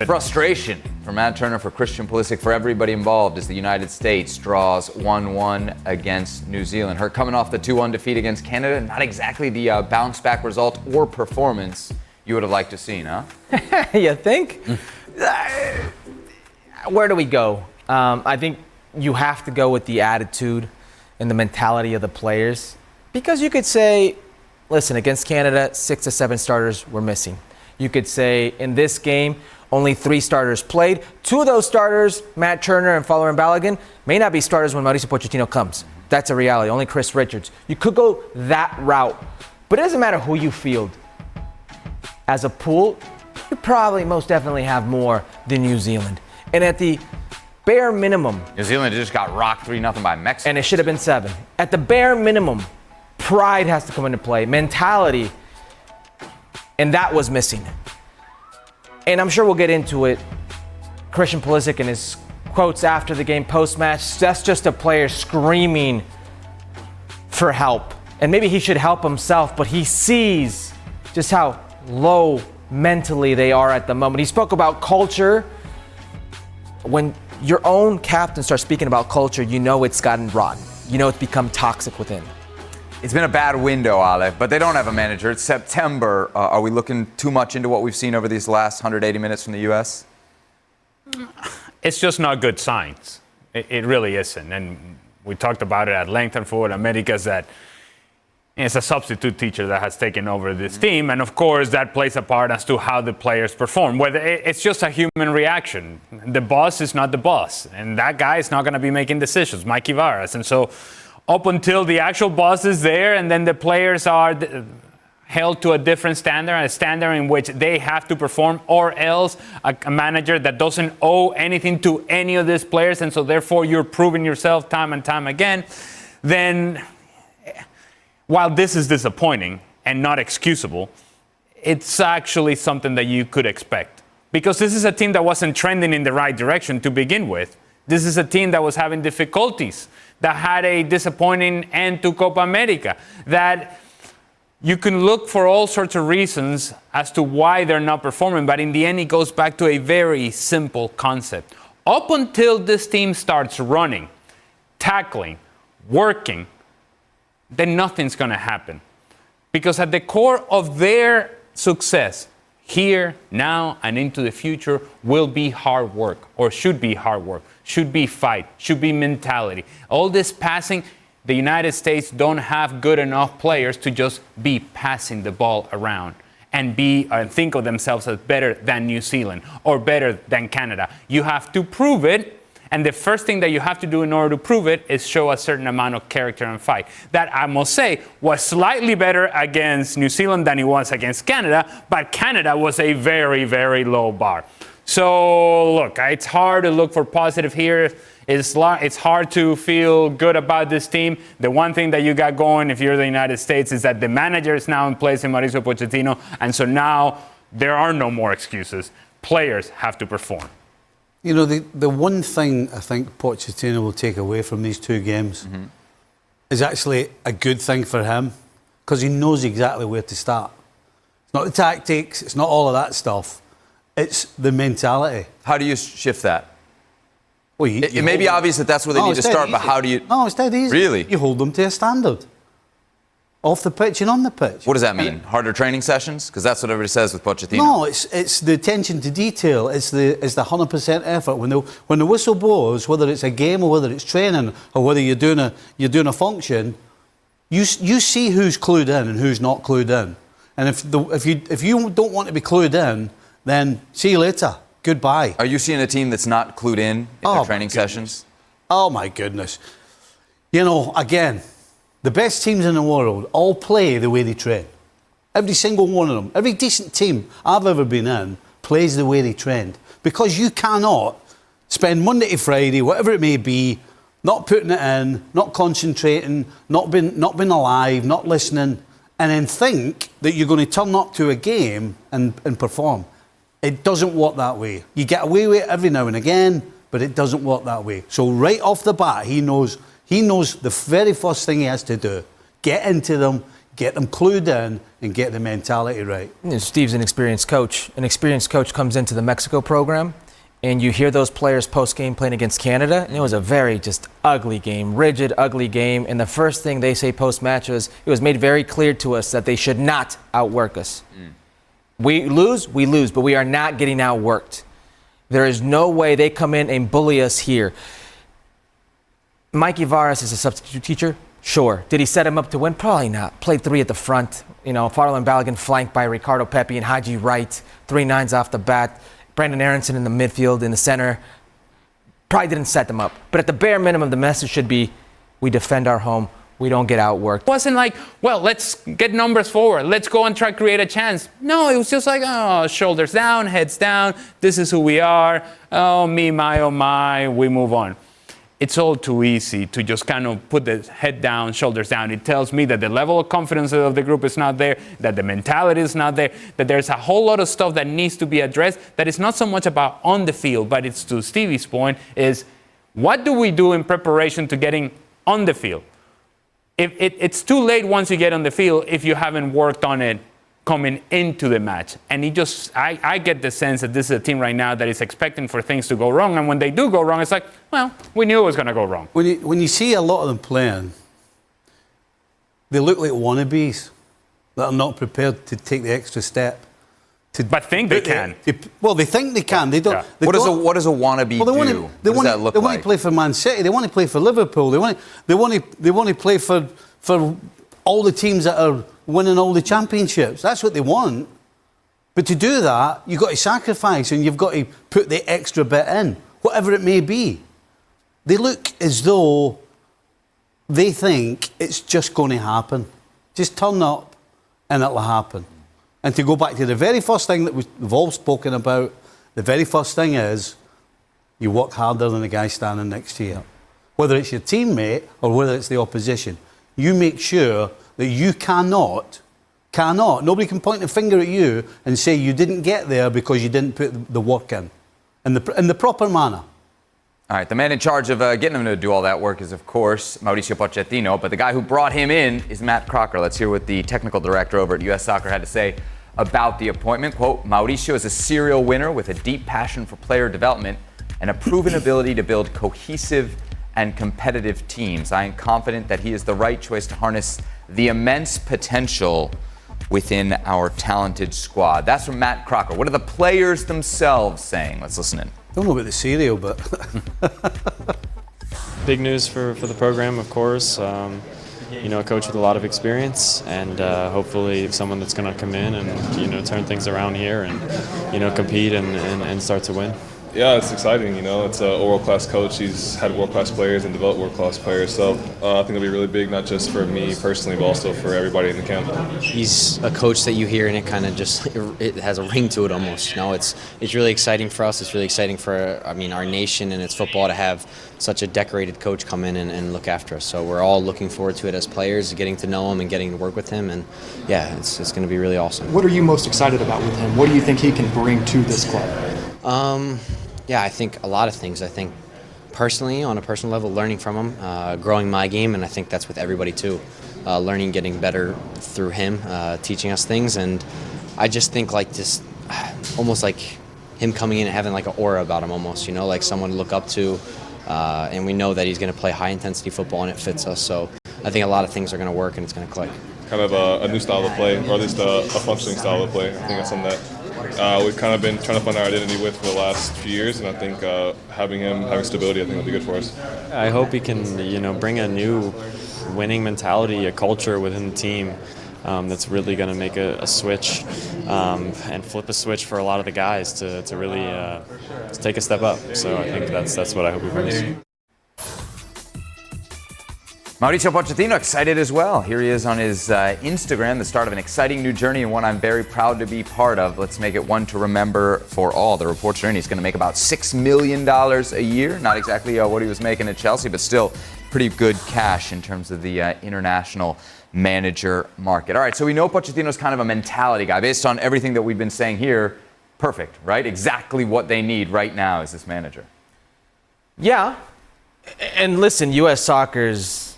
Frustration for Matt Turner, for Christian Pulisic, for everybody involved as the United States draws 1-1 against New Zealand. Her coming off the 2-1 defeat against Canada, not exactly the bounce-back result or performance you would have liked to see, huh? You think? Where do we go? I think you have to go with the attitude and the mentality of the players. Because you could say, listen, against Canada, 6 to 7 starters were missing. You could say in this game, only 3 starters played. 2 of those starters, Matt Turner and Fowler and Balogun, may not be starters when Mauricio Pochettino comes. That's a reality. Only Chris Richards. You could go that route. But it doesn't matter who you field. As a pool, you probably most definitely have more than New Zealand. And at the bare minimum... New Zealand just got rocked 3-0 by Mexico. And it should have been 7. At the bare minimum, pride has to come into play. Mentality. And that was missing. And I'm sure we'll get into it. Christian Pulisic and his quotes after the game, post-match, that's just a player screaming for help. And maybe he should help himself, but he sees just how low mentally they are at the moment. He spoke about culture. When your own captain starts speaking about culture, you know it's gotten rotten. You know it's become toxic within. It's been a bad window, Ale, but they don't have a manager. It's September. Are we looking too much into what we've seen over these last 180 minutes from the U.S.? It's just not good signs. It really isn't. And we talked about it at length on Forward Americas that it's a substitute teacher that has taken over this team. And, of course, that plays a part as to how the players perform. Whether it's just a human reaction. The boss is not the boss. And that guy is not going to be making decisions, Mikey Varas. And so up until the actual boss is there and then the players are held to a different standard, a standard in which they have to perform, or else a manager that doesn't owe anything to any of these players, and so therefore you're proving yourself time and time again, then while this is disappointing and not excusable, it's actually something that you could expect. Because this is a team that wasn't trending in the right direction to begin with. This is a team that was having difficulties, that had a disappointing end to Copa America, that you can look for all sorts of reasons as to why they're not performing, but in the end it goes back to a very simple concept. Up until this team starts running, tackling, working, then nothing's going to happen. Because at the core of their success, here, now, and into the future, will be hard work, or should be hard work, should be fight, should be mentality. All this passing, the United States don't have good enough players to just be passing the ball around and think of themselves as better than New Zealand or better than Canada. You have to prove it. And the first thing that you have to do in order to prove it is show a certain amount of character and fight. That, I must say, was slightly better against New Zealand than it was against Canada, but Canada was a very, very low bar. So, look, it's hard to look for positive here. It's hard to feel good about this team. The one thing that you got going, if you're the United States, is that the manager is now in place in Mauricio Pochettino, and so now there are no more excuses. Players have to perform. You know, the one thing I think Pochettino will take away from these 2 games is actually a good thing for him, because he knows exactly where to start. It's not the tactics, it's not all of that stuff. It's the mentality. How do you shift that? Well, it may be obvious that that's where they need to start, but how do you... No, it's dead easy. Really? You hold them to a standard. Off the pitch and on the pitch. What does that mean? Harder training sessions? Because that's what everybody says with Pochettino. No, it's the attention to detail. It's the 100% effort. When the whistle blows, whether it's a game or whether it's training or whether you're doing a function, you see who's clued in and who's not clued in. And if you don't want to be clued in, then see you later. Goodbye. Are you seeing a team that's not clued in their training sessions? Oh my goodness. You know, again, the best teams in the world all play the way they train. Every single one of them. Every decent team I've ever been in plays the way they trained. Because you cannot spend Monday to Friday, whatever it may be, not putting it in, not concentrating, not being alive, not listening, and then think that you're going to turn up to a game and perform. It doesn't work that way. You get away with it every now and again, but it doesn't work that way. So right off the bat, he knows the very first thing he has to do. Get into them, get them clued in, and get the mentality right. You know, Steve's an experienced coach. An experienced coach comes into the Mexico program, and you hear those players post-game playing against Canada, and it was a very just ugly game, rigid, ugly game. And the first thing they say post-match was, it was made very clear to us that they should not outwork us. We lose, but we are not getting outworked. There is no way they come in and bully us here. Mikey Varas is a substitute teacher. Sure. Did he set him up to win? Probably not. Played 3 at the front. You know, Farland Balogun flanked by Ricardo Pepi and Haji Wright. 3 nines off the bat. Brandon Aronson in the midfield, in the center. Probably didn't set them up. But at the bare minimum, the message should be, we defend our home. We don't get outworked. It wasn't like, well, let's get numbers forward. Let's go and try to create a chance. No, it was just like, oh, shoulders down, heads down. This is who we are. Oh, me, my, oh, my. We move on. It's all too easy to just kind of put the head down, shoulders down. It tells me that the level of confidence of the group is not there, that the mentality is not there, that there's a whole lot of stuff that needs to be addressed, that it's not so much about on the field, but it's to Stevie's point, is what do we do in preparation to getting on the field? It's too late once you get on the field if you haven't worked on it coming into the match. And I get the sense that this is a team right now that is expecting for things to go wrong. And when they do go wrong, it's like, well, we knew it was going to go wrong. When you see a lot of them playing, they look like wannabes that are not prepared to take the extra step. But think they can. Well, they think they can. They don't. Yeah. What does a wannabe do? What does that look like? They want to play for Man City. They want to play for Liverpool. They want to play for all the teams that are winning all the championships. That's what they want. But to do that, you've got to sacrifice and you've got to put the extra bit in, whatever it may be. They look as though they think it's just going to happen. Just turn up and it'll happen. And to go back to the very first thing that we've all spoken about, the very first thing is you work harder than the guy standing next to you. Whether it's your teammate or whether it's the opposition. You make sure that you cannot, nobody can point a finger at you and say you didn't get there because you didn't put the work in the proper manner. All right, the man in charge of getting him to do all that work is, of course, Mauricio Pochettino, but the guy who brought him in is Matt Crocker. Let's hear what the technical director over at US Soccer had to say about the appointment. Quote, Mauricio is a serial winner with a deep passion for player development and a proven ability to build cohesive and competitive teams. I am confident that he is the right choice to harness the immense potential within our talented squad. That's from Matt Crocker. What are the players themselves saying? Let's listen in. I don't know about the cereal, but... Big news for the program, of course. You know, a coach with a lot of experience, and hopefully someone that's going to come in and, you know, turn things around here and, you know, compete and start to win. Yeah, it's exciting. You know, it's a world-class coach. He's had world-class players and developed world-class players. So I think it'll be really big, not just for me personally, but also for everybody in the camp. He's a coach that you hear, and it kind of just it has a ring to it almost. You know, it's really exciting for us. It's really exciting for our nation and its football to have such a decorated coach come in and look after us. So we're all looking forward to it as players, getting to know him and getting to work with him. And yeah, it's going to be really awesome. What are you most excited about with him? What do you think he can bring to this club? Yeah, I think a lot of things. I think personally, on a personal level, learning from him, growing my game, and I think that's with everybody too. Learning, getting better through him, teaching us things, and I just think like just almost like him coming in and having like an aura about him almost, you know, like someone to look up to, and we know that he's going to play high-intensity football and it fits us, so I think a lot of things are going to work and it's going to click. Kind of a new style of play, or at least a functioning style of play. I think that's something that we've kind of been trying to find our identity with for the last few years, and I think having stability, I think will be good for us. I hope he can, you know, bring a new winning mentality, a culture within the team that's really going to make a switch and flip a switch for a lot of the guys to really to take a step up. So I think that's what I hope he brings. Mauricio Pochettino excited as well. Here he is on his Instagram, the start of an exciting new journey and one I'm very proud to be part of. Let's make it one to remember for all. The reports are in. He's going to make about $6 million a year. Not exactly what he was making at Chelsea, but still pretty good cash in terms of the international manager market. All right, so we know Pochettino's kind of a mentality guy. Based on everything that we've been saying here, perfect, right? Exactly what they need right now is this manager. Yeah. And listen, U.S. Soccer's...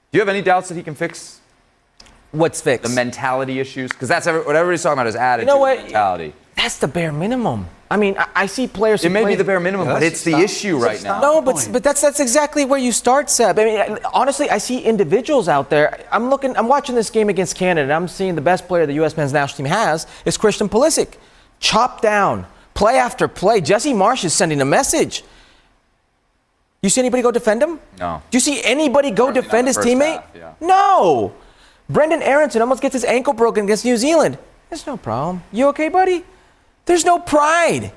Do you have any doubts that he can fix What's fixed? The mentality issues? Because that's what everybody's talking about is attitude, You know what? mentality. That's the bare minimum. I mean, I see players who It may play be the bare minimum, but it's the issue right now. No, but that's exactly where you start, Seb. I mean, honestly, I see individuals out there. I'm watching this game against Canada, and I'm seeing the best player the U.S. men's national team has is Christian Pulisic. Chopped down, play after play. Jesse Marsch is sending a message. You see anybody go defend him? No. Do you see anybody go Certainly defend not his the first teammate? half, yeah. No. Brendan Aronson almost gets his ankle broken against New Zealand. There's no problem. You okay, buddy? There's no pride.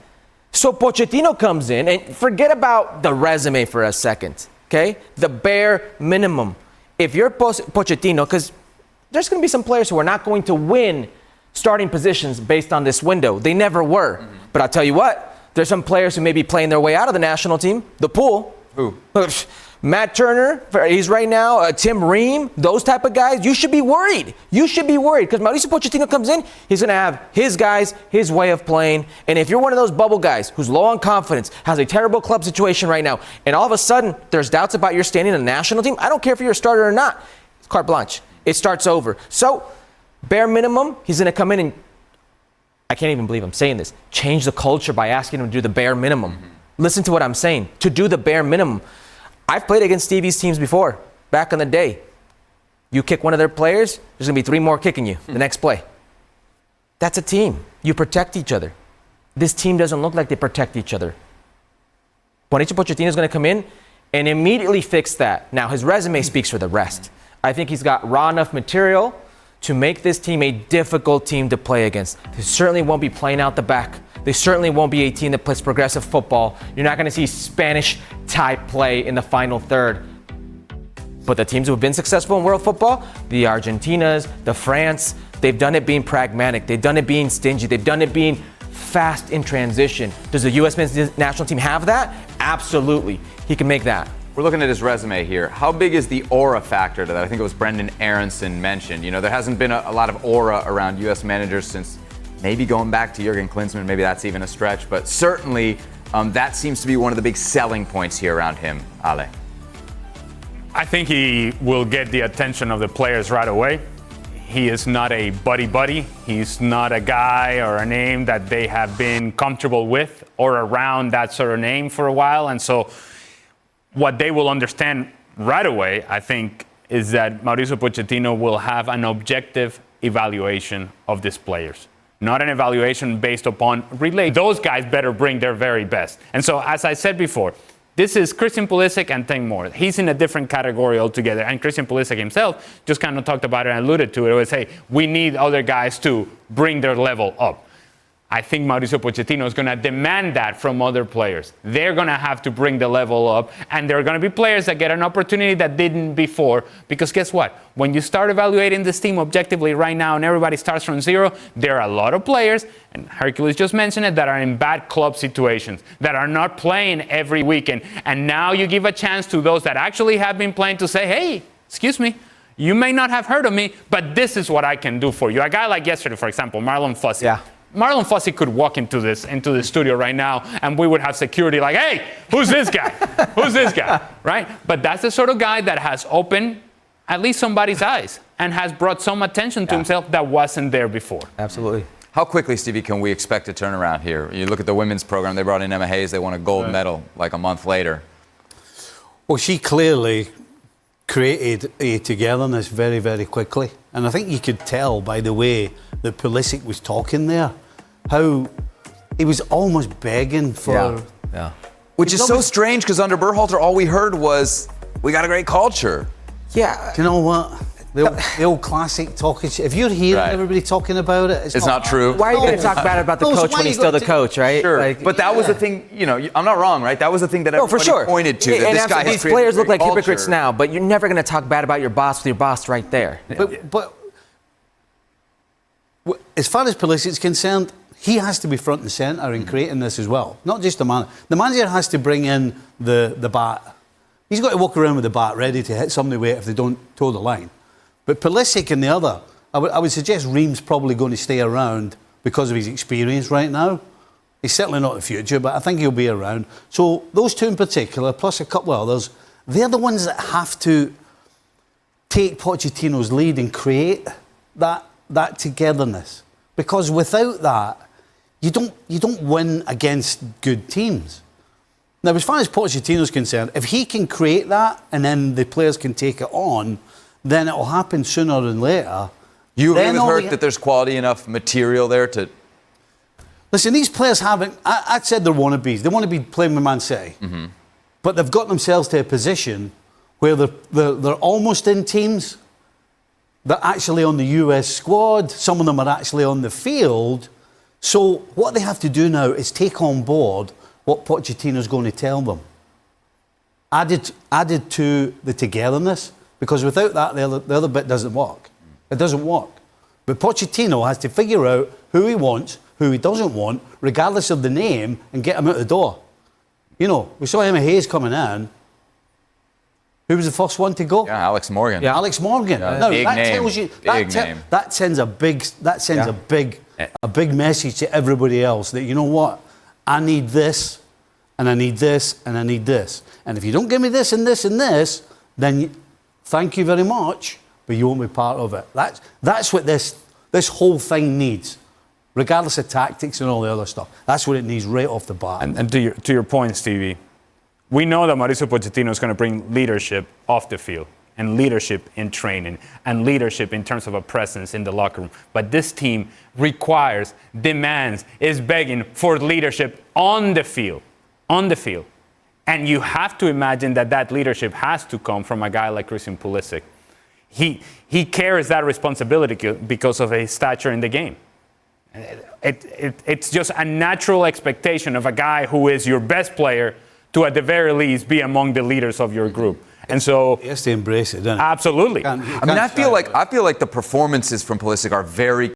So Pochettino comes in, and forget about the resume for a second, okay? The bare minimum. If you're Pochettino, because there's going to be some players who are not going to win starting positions based on this window. They never were. Mm-hmm. But I'll tell you what, there's some players who may be playing their way out of the national team. The pool. Who? Matt Turner, he's right now, Tim Ream, those type of guys, you should be worried. You should be worried because Mauricio Pochettino comes in, he's going to have his guys, his way of playing. And if you're one of those bubble guys who's low on confidence, has a terrible club situation right now, and all of a sudden there's doubts about your standing in the national team, I don't care if you're a starter or not. It's carte blanche. It starts over. So, bare minimum, he's going to come in and, I can't even believe I'm saying this, change the culture by asking him to do the bare minimum. Mm-hmm. Listen to what I'm saying. To do the bare minimum. I've played against Stevie's teams before, back in the day. You kick one of their players, there's going to be 3 more kicking you the next play. That's a team. You protect each other. This team doesn't look like they protect each other. Mauricio Pochettino is going to come in and immediately fix that. Now, his resume speaks for the rest. I think he's got raw enough material to make this team a difficult team to play against. They certainly won't be playing out the back. They certainly won't be a team that plays progressive football. You're not going to see Spanish-type play in the final third. But the teams who have been successful in world football, the Argentinas, the France, they've done it being pragmatic. They've done it being stingy. They've done it being fast in transition. Does the U.S. men's national team have that? Absolutely. He can make that. We're looking at his resume here. How big is the aura factor to that? I think it was Brendan Aronson mentioned. You know, there hasn't been a lot of aura around U.S. managers since maybe going back to Jurgen Klinsmann. Maybe that's even a stretch. But certainly that seems to be one of the big selling points here around him, Ale. I think he will get the attention of the players right away. He is not a buddy-buddy. He's not a guy or a name that they have been comfortable with or around that sort of name for a while. And so what they will understand right away, I think, is that Mauricio Pochettino will have an objective evaluation of these players. Not an evaluation based upon relay. Those guys better bring their very best. And so, as I said before, this is Christian Pulisic and 10 more. He's in a different category altogether. And Christian Pulisic himself just kind of talked about it and alluded to it. It was, hey, we need other guys to bring their level up. I think Mauricio Pochettino is going to demand that from other players. They're going to have to bring the level up, and there are going to be players that get an opportunity that didn't before. Because guess what? When you start evaluating this team objectively right now and everybody starts from zero, there are a lot of players, and Herculez just mentioned it, that are in bad club situations, that are not playing every weekend. And now you give a chance to those that actually have been playing to say, hey, excuse me, you may not have heard of me, but this is what I can do for you. A guy like yesterday, for example, Marlon Fussy. Yeah. Marlon Fussy could walk into the studio right now and we would have security like, hey, who's this guy? Who's this guy? Right? But that's the sort of guy that has opened at least somebody's eyes and has brought some attention to himself that wasn't there before. Absolutely. How quickly, Stevie, can we expect a turnaround here? You look at the women's program, they brought in Emma Hayes, they won a gold medal like a month later. Well, she clearly created a togetherness very, very quickly. And I think you could tell by the way that Pulisic was talking there, how he was almost begging for... Yeah. Which is so strange because under Berhalter, all we heard was, we got a great culture. Yeah. Do you know what? The old classic talking shit. If you're hearing everybody talking about it, it's not true. Why are you going to talk bad about the coach when he's still the coach, right? Sure, like, but that was the thing, you know, I'm not wrong, right? That was the thing that everybody pointed to, that and this guy has these players look like culture. hypocrites now, but you're never going to talk bad about your boss with your boss right there. But as far as Pulisic is concerned, he has to be front and centre in creating this as well. Not just the manager. The manager has to bring in the bat. He's got to walk around with the bat ready to hit somebody with it if they don't toe the line. But Pulisic and the other, I would suggest Ream's probably going to stay around because of his experience right now. He's certainly not the future, but I think he'll be around. So those two in particular, plus a couple of others, they're the ones that have to take Pochettino's lead and create that togetherness. Because without that, you don't win against good teams. Now, as far as Pochettino's concerned, if he can create that and then the players can take it on, then it will happen sooner than later. You agree with Herc that there's quality enough material there to... Listen, these players haven't... I said they're wannabes. They want to be playing with Man City. Mm-hmm. But they've got themselves to a position where they're almost in teams. They're actually on the US squad. Some of them are actually on the field. So what they have to do now is take on board what Pochettino's going to tell them. Added to the togetherness, because without that, the other bit doesn't work. It doesn't work. But Pochettino has to figure out who he wants, who he doesn't want, regardless of the name, and get him out the door. You know, we saw Emma Hayes coming in. Who was the first one to go? Yeah, Alex Morgan. Yeah, Alex Morgan. Yeah, no, big that name. tells you Name. that sends a big message to everybody else that, you know what, I need this, and I need this, and I need this. And if you don't give me this and this and this, then thank you very much, but you won't be part of it. That's what this whole thing needs, regardless of tactics and all the other stuff. That's what it needs right off the bat. And to your point, Stevie, we know that Mauricio Pochettino is going to bring leadership off the field and leadership in training and leadership in terms of a presence in the locker room. But this team requires, demands, is begging for leadership on the field. On the field. And you have to imagine that leadership has to come from a guy like Christian Pulisic. He carries that responsibility because of his stature in the game. It's just a natural expectation of a guy who is your best player to, at the very least, be among the leaders of your group. And so he has to embrace it, doesn't he? Absolutely. I mean, I feel like the performances from Pulisic are very